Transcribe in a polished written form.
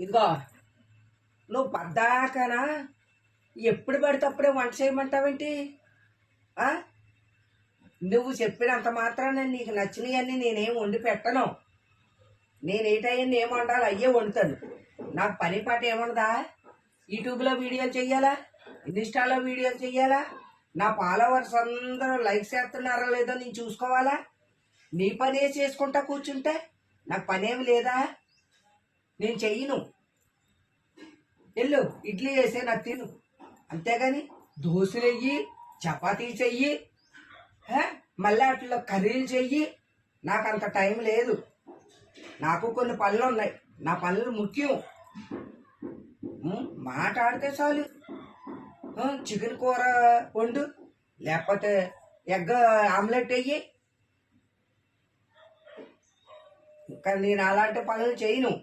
ఇదిగో నువ్వు పద్దాకనా ఎప్పుడు పడితే అప్పుడే వంట చేయమంటావేంటి? నువ్వు చెప్పినంత మాత్రాన నీకు నచ్చినవన్నీ నేనేం వండి పెట్టను. నేను ఏటయ్యని ఏం వండాలి అయ్యే వండుతాను. నాకు పని పాట ఏముండదా? యూట్యూబ్లో వీడియోలు చెయ్యాలా, ఇన్స్టాలో వీడియోలు చెయ్యాలా, నా ఫాలోవర్స్ అందరూ లైక్స్ చేస్తున్నారో లేదో నేను చూసుకోవాలా? నీ పనే చేసుకుంటా కూర్చుంటే నాకు పనేమి లేదా? నేను చెయ్యను. వెళ్ళు ఇడ్లీ వేసే నాకు తిను, అంతేగాని దోశలు వెయ్యి, చపాతీ చెయ్యి, మళ్ళీ వాటిలో కర్రీలు చెయ్యి. నాకు అంత టైం లేదు. నాకు కొన్ని పనులు ఉన్నాయి, నా పనులు ముఖ్యం. మాట్లాడితే చాలు. చికెన్ కూర వండు, లేకపోతే ఎగ్ ఆమ్లెట్ వెయ్యి. కానీ నేను అలాంటి పనులు చేయను.